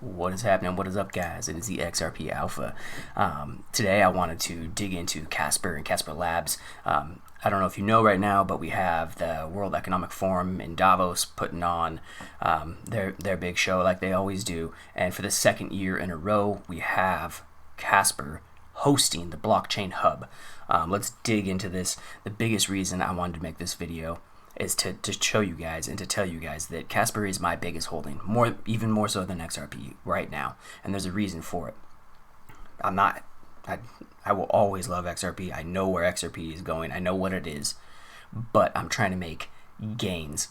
What is happening? What is up, guys? It is the XRP Alpha. Today, I wanted to dig into Casper and Casper Labs. I don't know if you know right now, but we have the World Economic Forum in Davos putting on their big show like they always do. And for the second year in a row, we have Casper hosting the blockchain hub. Let's dig into this. The biggest reason I wanted to make this video is to show you guys and to tell you guys that Casper is my biggest holding, even more so than XRP right now, and there's a reason for it. I will always love XRP. I know where XRP is going. I know what it is, but I'm trying to make gains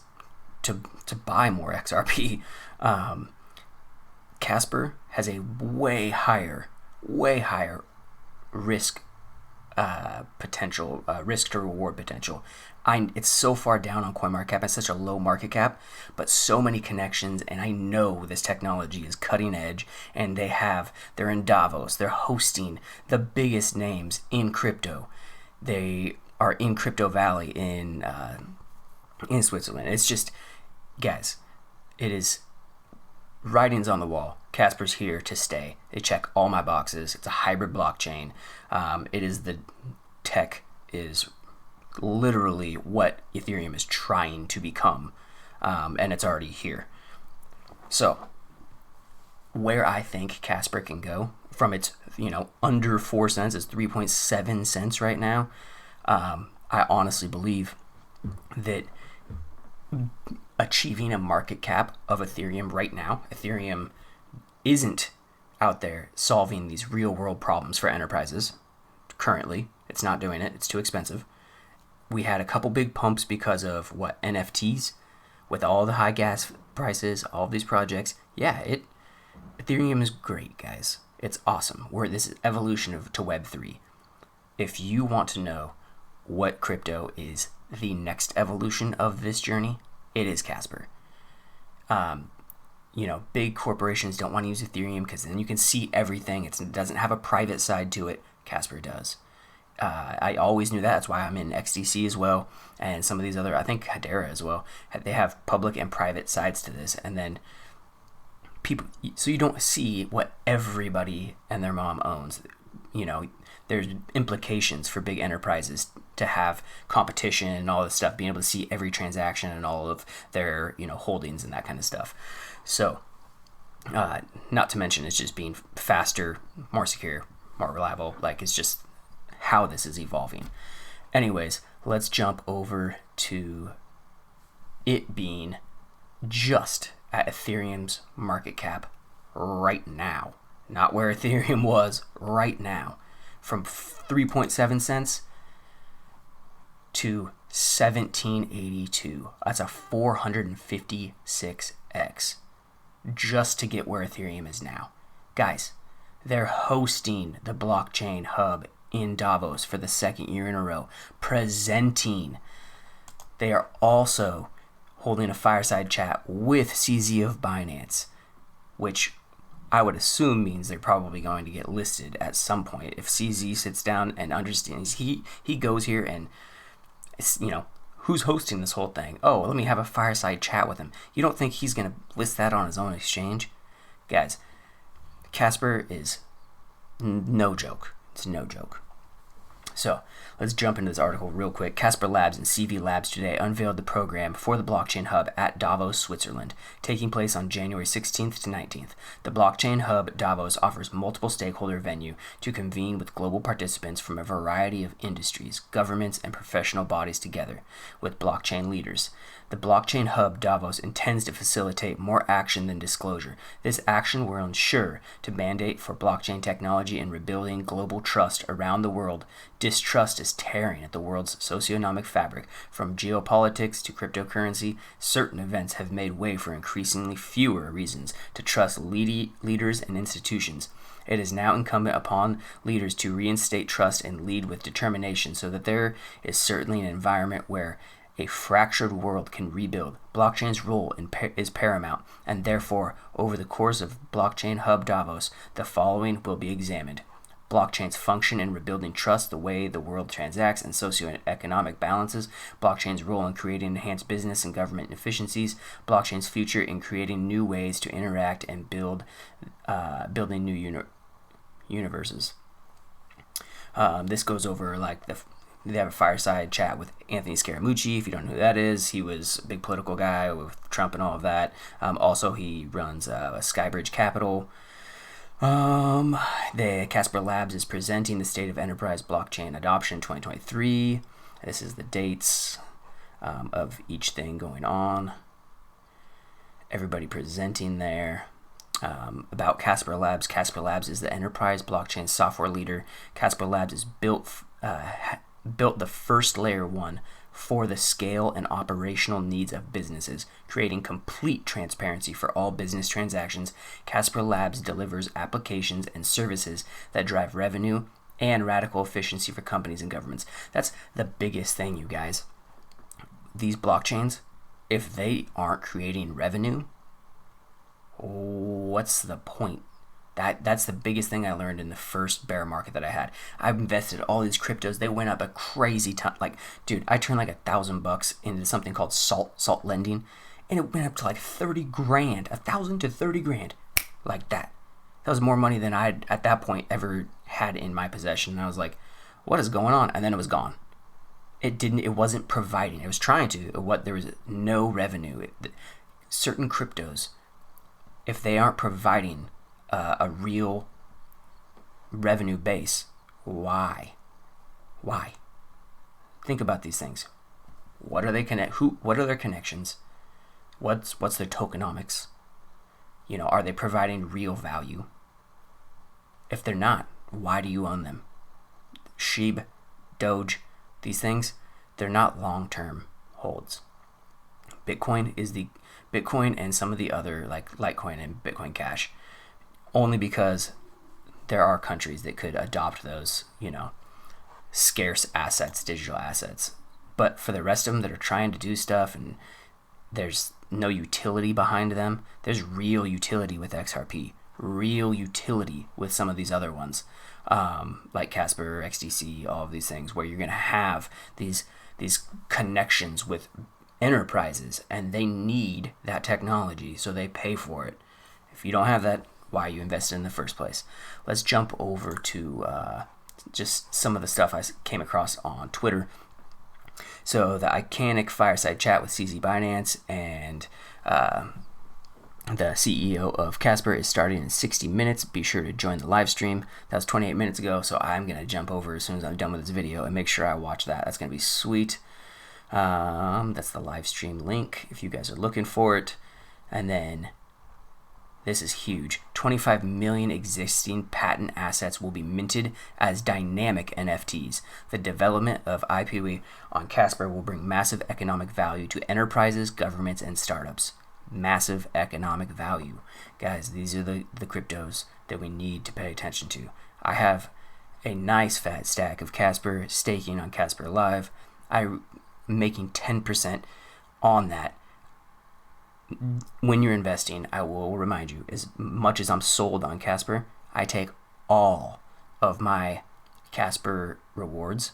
to buy more XRP. Casper has a way higher risk potential, risk to reward potential. It's so far down on CoinMarketCap. It's such a low market cap, but so many connections, and I know this technology is cutting edge. And they're in Davos. They're hosting the biggest names in crypto. They are in Crypto Valley in Switzerland. It's just, guys, it is writings on the wall. Casper's here to stay. They check all my boxes. It's a hybrid blockchain. The tech is literally what Ethereum is trying to become, and it's already here. So, where I think Casper can go from its under 4 cents, it's 3.7 cents right now. I honestly believe that achieving a market cap of Ethereum right now, Ethereum isn't out there solving these real world problems for enterprises. Currently, it's not doing it. It's too expensive. We had a couple big pumps because of NFTs, with all the high gas prices, all of these projects. Yeah, Ethereum is great, guys. It's awesome. We're this evolution to Web3. If you want to know what crypto is the next evolution of this journey, it is Casper. Big corporations don't want to use Ethereum because then you can see everything. It doesn't have a private side to it. Casper does. I always knew that. That's why I'm in XDC as well, and some of these other, I think Hedera as well. They have public and private sides to this, and then people, so you don't see what everybody and their mom owns. There's implications for big enterprises to have competition and all this stuff, being able to see every transaction and all of their holdings and that kind of stuff. So, not to mention it's just being faster, more secure, more reliable. It's just how this is evolving. Anyways, let's jump over to it being just at Ethereum's market cap right now. Not where Ethereum was right now. From 3.7 cents to 1782. That's a 456x just to get where Ethereum is now. Guys, they're hosting the blockchain hub in Davos for the second year in a row, presenting. They are also holding a fireside chat with CZ of Binance, which I would assume means they're probably going to get listed at some point. If CZ sits down and understands, he goes here and, who's hosting this whole thing? Oh, let me have a fireside chat with him. You don't think he's going to list that on his own exchange? Guys, Casper is no joke. It's no joke. So let's jump into this article real quick. Casper Labs and CV Labs today unveiled the program for the Blockchain Hub at Davos, Switzerland, taking place on January 16th to 19th. The Blockchain Hub Davos offers multiple stakeholder venue to convene with global participants from a variety of industries, governments, and professional bodies together with blockchain leaders. The Blockchain Hub Davos intends to facilitate more action than disclosure. This action will ensure to mandate for blockchain technology and rebuilding global trust around the world. Distrust is tearing at the world's socioeconomic fabric. From geopolitics to cryptocurrency, certain events have made way for increasingly fewer reasons to trust leaders and institutions. It is now incumbent upon leaders to reinstate trust and lead with determination so that there is certainly an environment where a fractured world can rebuild. Blockchain's role is paramount, and therefore, over the course of Blockchain Hub Davos, the following will be examined. blockchains function in rebuilding trust, the way the world transacts, and socioeconomic balances, blockchain's role in creating enhanced business and government efficiencies, blockchain's future in creating new ways to interact and building new universes. This goes over like they have a fireside chat with Anthony Scaramucci. If you don't know who that is, he was a big political guy with Trump and all of that. Also, he runs Skybridge Capital. The Casper Labs is presenting the State of Enterprise Blockchain Adoption 2023. This is the dates of each thing going on. Everybody presenting there. About Casper Labs. Casper Labs is the enterprise blockchain software leader. Casper Labs is built the first layer 1 for the scale and operational needs of businesses, creating complete transparency for all business transactions. Casper Labs delivers applications and services that drive revenue and radical efficiency for companies and governments. That's the biggest thing, you guys. These blockchains, if they aren't creating revenue, what's the point? That's the biggest thing I learned in the first bear market that I had. I've invested all these cryptos. They went up a crazy ton. Like, dude, I turned like $1,000 into something called salt lending, and it went up to like 30 grand, 1,000 to 30 grand, like that. That was more money than I at that point ever had in my possession. And I was like, what is going on? And then it was gone. It wasn't providing. It was trying to. There was no revenue. Certain cryptos, if they aren't providing a real revenue base, why? Think about these things. What are they what are their connections? What's their tokenomics? Are they providing real value? If they're not, why do you own them? SHIB, Doge, these things, they're not long-term holds. Bitcoin and some of the other like Litecoin and Bitcoin Cash, only because there are countries that could adopt those, scarce assets, digital assets. But for the rest of them that are trying to do stuff and there's no utility behind them, there's real utility with XRP, real utility with some of these other ones, like Casper, XDC, all of these things, where you're going to have these connections with enterprises, and they need that technology, so they pay for it. If you don't have that, why you invested in the first place? Let's jump over to just some of the stuff I came across on Twitter. So the Iconic Fireside Chat with CZ Binance and the CEO of Casper is starting in 60 minutes. Be sure to join the live stream. That was 28 minutes ago, so I'm going to jump over as soon as I'm done with this video and make sure I watch that. That's going to be sweet. That's the live stream link if you guys are looking for it. And then this is huge. 25 million existing patent assets will be minted as dynamic NFTs. The development of IP on Casper will bring massive economic value to enterprises, governments, and startups. Massive economic value. Guys, these are the cryptos that we need to pay attention to. I have a nice fat stack of Casper staking on Casper Live. I'm making 10% on that. When you're investing, I will remind you, as much as I'm sold on Casper, I take all of my Casper rewards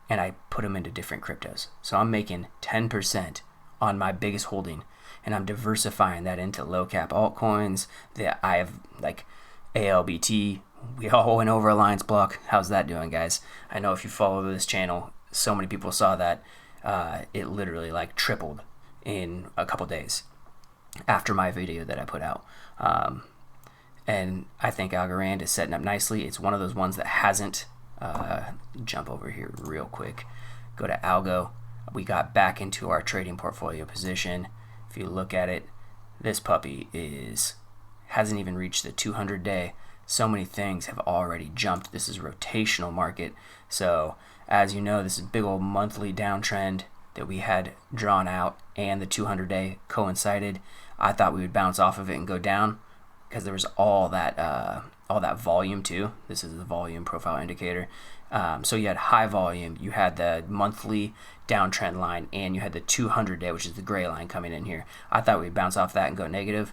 and I put them into different cryptos. So I'm making 10% on my biggest holding, and I'm diversifying that into low cap altcoins that I have, like ALBT. We all went over Alliance Block. How's that doing, guys? I know if you follow this channel, so many people saw that it literally like tripled in a couple days after my video that I put out. And I think Algorand is setting up nicely. It's one of those ones that hasn't, jump over here real quick, go to Algo. We got back into our trading portfolio position. If you look at it, this puppy hasn't even reached the 200-day. So many things have already jumped. This is a rotational market. So as you know, this is a big old monthly downtrend that we had drawn out, and the 200-day coincided. I thought we would bounce off of it and go down because there was all that volume too. This is the volume profile indicator. So you had high volume, you had the monthly downtrend line, and you had the 200-day, which is the gray line coming in here. I thought we'd bounce off that and go negative.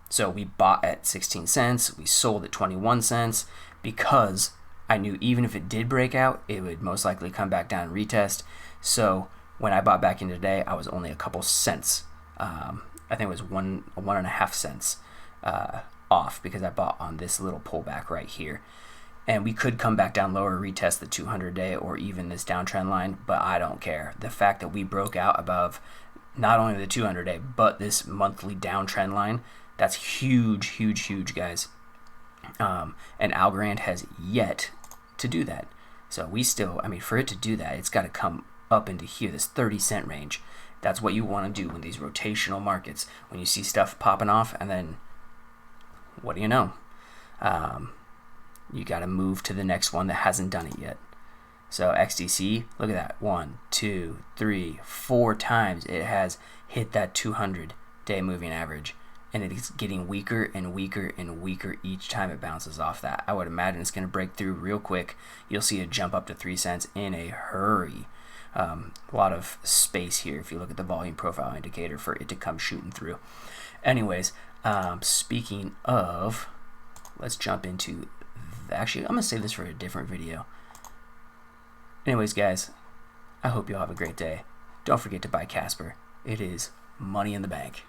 So we bought at 16 cents, we sold at 21 cents because I knew even if it did break out, it would most likely come back down and retest. So when I bought back in today, I was only a couple cents. I think it was 1.5 cents off, because I bought on this little pullback right here. And we could come back down lower, retest the 200-day or even this downtrend line, but I don't care. The fact that we broke out above not only the 200-day, but this monthly downtrend line, that's huge, huge, huge, guys. And Algorand has yet to do that. So we still, I mean, for it to do that, it's got to come up into here, this 30-cent range. That's what you want to do in these rotational markets, when you see stuff popping off, and then what do you know? You got to move to the next one that hasn't done it yet. So XDC, look at that. 1, 2, 3, 4 times it has hit that 200-day moving average. And it is getting weaker and weaker and weaker each time it bounces off that. I would imagine it's going to break through real quick. You'll see it jump up to 3 cents in a hurry. A lot of space here if you look at the volume profile indicator for it to come shooting through. Anyways, speaking of, let's jump into, actually, I'm going to save this for a different video. Anyways, guys, I hope you all have a great day. Don't forget to buy Casper. It is money in the bank.